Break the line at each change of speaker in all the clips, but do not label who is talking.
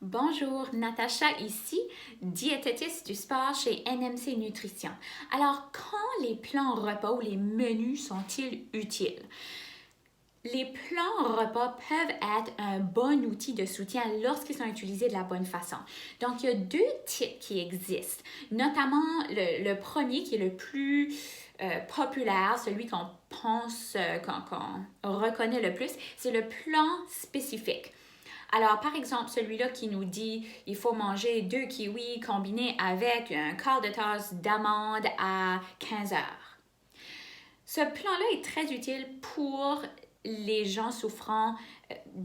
Bonjour, Natacha ici, diététiste du sport chez NMC Nutrition. Alors, quand les plans repas ou les menus sont-ils utiles? Les plans repas peuvent être un bon outil de soutien lorsqu'ils sont utilisés de la bonne façon. Donc, il y a deux types qui existent, notamment le premier qui est le plus populaire, celui qu'on pense, qu'on reconnaît le plus, c'est le plan spécifique. Alors, par exemple, celui-là qui nous dit il faut manger 2 kiwis combinés avec un quart de tasse d'amandes à 15 heures. Ce plan-là est très utile pour les gens souffrant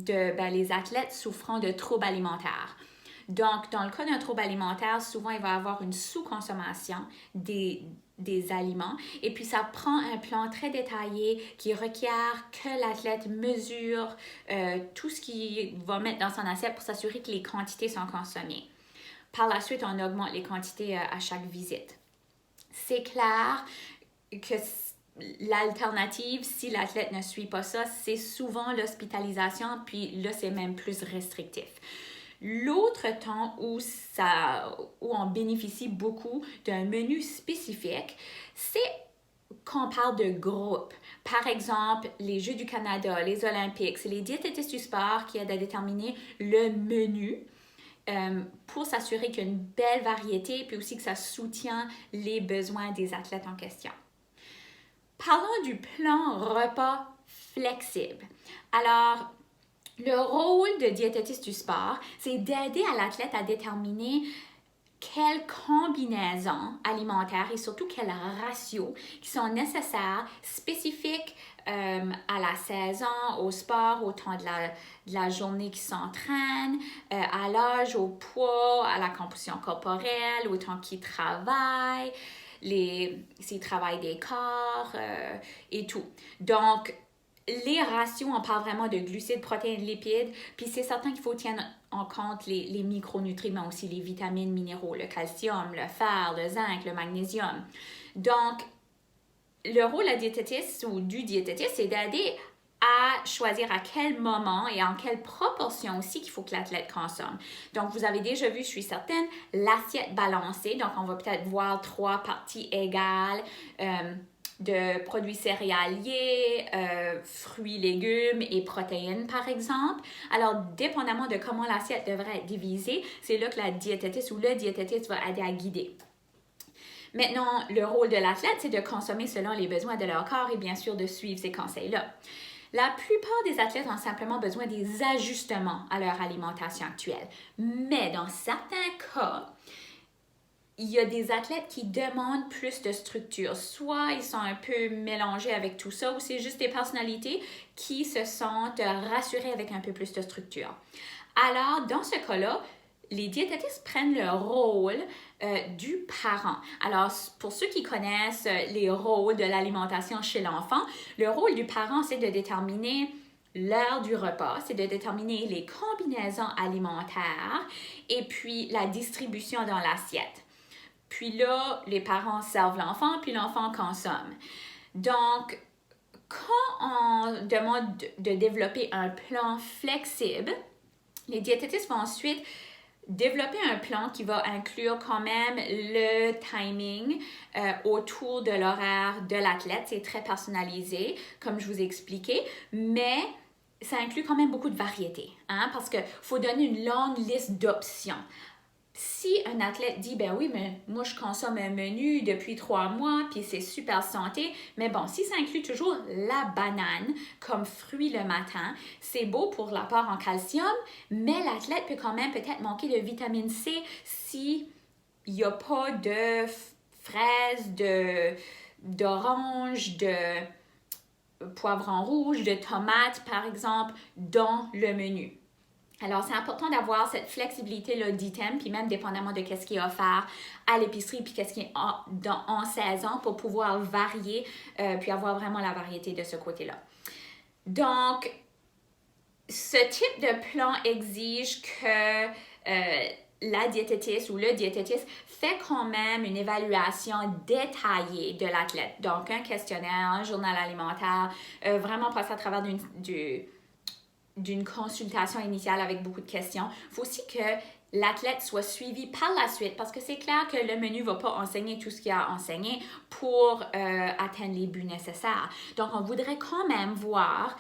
les athlètes souffrant de troubles alimentaires. Donc, dans le cas d'un trouble alimentaire, souvent, il va y avoir une sous-consommation des aliments. Et puis, ça prend un plan très détaillé qui requiert que l'athlète mesure tout ce qu'il va mettre dans son assiette pour s'assurer que les quantités sont consommées. Par la suite, on augmente les quantités à chaque visite. C'est clair que l'alternative, si l'athlète ne suit pas ça, c'est souvent l'hospitalisation, puis là, c'est même plus restrictif. L'autre temps où on bénéficie beaucoup d'un menu spécifique, c'est quand on parle de groupe. Par exemple, les Jeux du Canada, les Olympiques, c'est les diététistes du sport qui aident à déterminer le menu pour s'assurer qu'il y a une belle variété, puis aussi que ça soutient les besoins des athlètes en question. Parlons du plan repas flexible. Alors, le rôle de diététiste du sport, c'est d'aider à l'athlète à déterminer quelles combinaisons alimentaires et surtout quels ratios qui sont nécessaires, spécifiques à la saison, au sport, au temps de la journée qui s'entraîne, à l'âge, au poids, à la composition corporelle, au temps qu'il travaille, s'il travaille des corps et tout. Donc, les ratios, on parle vraiment de glucides, protéines, lipides, puis c'est certain qu'il faut tenir en compte les micronutriments aussi, les vitamines, minéraux, le calcium, le fer, le zinc, le magnésium. Donc, le rôle de la diététiste ou du diététiste, c'est d'aider à choisir à quel moment et en quelle proportion aussi qu'il faut que l'athlète consomme. Donc, vous avez déjà vu, je suis certaine, l'assiette balancée. Donc, on va peut-être voir 3 parties égales de produits céréaliers, fruits, légumes et protéines, par exemple. Alors, dépendamment de comment l'assiette devrait être divisée, c'est là que la diététiste ou le diététiste va aider à guider. Maintenant, le rôle de l'athlète, c'est de consommer selon les besoins de leur corps et bien sûr de suivre ces conseils-là. La plupart des athlètes ont simplement besoin des ajustements à leur alimentation actuelle. Mais dans certains cas, il y a des athlètes qui demandent plus de structure. Soit ils sont un peu mélangés avec tout ça, ou c'est juste des personnalités qui se sentent rassurées avec un peu plus de structure. Alors, dans ce cas-là, les diététistes prennent le rôle du parent. Alors, pour ceux qui connaissent les rôles de l'alimentation chez l'enfant, le rôle du parent, c'est de déterminer l'heure du repas, c'est de déterminer les combinaisons alimentaires et puis la distribution dans l'assiette. Puis là, les parents servent l'enfant, puis l'enfant consomme. Donc, quand on demande de développer un plan flexible, les diététistes vont ensuite développer un plan qui va inclure quand même le timing autour de l'horaire de l'athlète. C'est très personnalisé, comme je vous ai expliqué, mais ça inclut quand même beaucoup de variété, parce qu'il faut donner une longue liste d'options. Si un athlète dit, ben oui, mais moi je consomme un menu depuis 3 mois, puis c'est super santé, mais bon, si ça inclut toujours la banane comme fruit le matin, c'est beau pour l'apport en calcium, mais l'athlète peut quand même peut-être manquer de vitamine C si il n'y a pas de fraises, d'oranges, de poivrons rouges, de tomates, par exemple, dans le menu. Alors, c'est important d'avoir cette flexibilité-là d'items, puis même dépendamment de ce qui est offert à l'épicerie, puis qu'est-ce qui est en saison pour pouvoir varier, puis avoir vraiment la variété de ce côté-là. Donc, ce type de plan exige que la diététiste ou le diététiste fait quand même une évaluation détaillée de l'athlète. Donc, un questionnaire, un journal alimentaire, vraiment passer à travers d'une consultation initiale avec beaucoup de questions. Il faut aussi que l'athlète soit suivi par la suite parce que c'est clair que le menu ne va pas enseigner tout ce qu'il a à enseigner pour atteindre les buts nécessaires. Donc, on voudrait quand même voir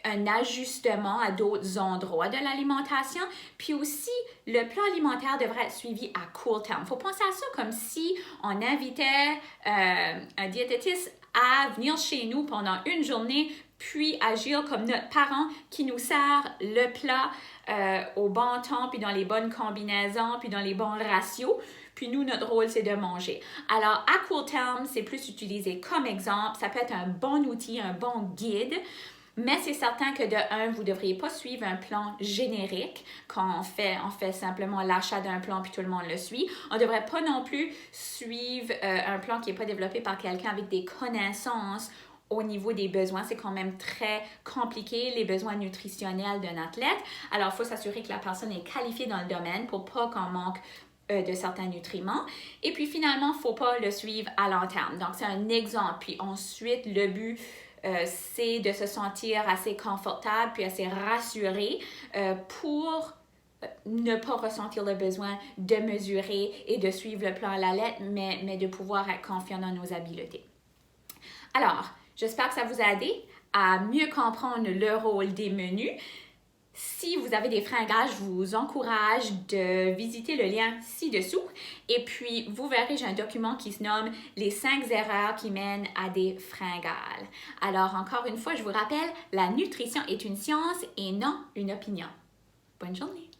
un ajustement à d'autres endroits de l'alimentation. Puis aussi, le plan alimentaire devrait être suivi à court terme. Il faut penser à ça comme si on invitait un diététiste à venir chez nous pendant une journée, puis agir comme notre parent qui nous sert le plat au bon temps, puis dans les bonnes combinaisons, puis dans les bons ratios. Puis nous, notre rôle, c'est de manger. Alors, à court terme, c'est plus utilisé comme exemple. Ça peut être un bon outil, un bon guide. Mais c'est certain que de un, vous ne devriez pas suivre un plan générique quand on fait simplement l'achat d'un plan puis tout le monde le suit. On ne devrait pas non plus suivre un plan qui n'est pas développé par quelqu'un avec des connaissances au niveau des besoins. C'est quand même très compliqué, les besoins nutritionnels d'un athlète. Alors, il faut s'assurer que la personne est qualifiée dans le domaine pour pas qu'on manque de certains nutriments. Et puis finalement, il ne faut pas le suivre à long terme. Donc, c'est un exemple. Puis ensuite, le but c'est de se sentir assez confortable puis assez rassuré pour ne pas ressentir le besoin de mesurer et de suivre le plan à la lettre, mais de pouvoir être confiant dans nos habiletés. Alors, j'espère que ça vous a aidé à mieux comprendre le rôle des menus. Si vous avez des fringages, je vous encourage de visiter le lien ci-dessous. Et puis, vous verrez, j'ai un document qui se nomme « Les 5 erreurs qui mènent à des fringales ». Alors, encore une fois, je vous rappelle, la nutrition est une science et non une opinion. Bonne journée!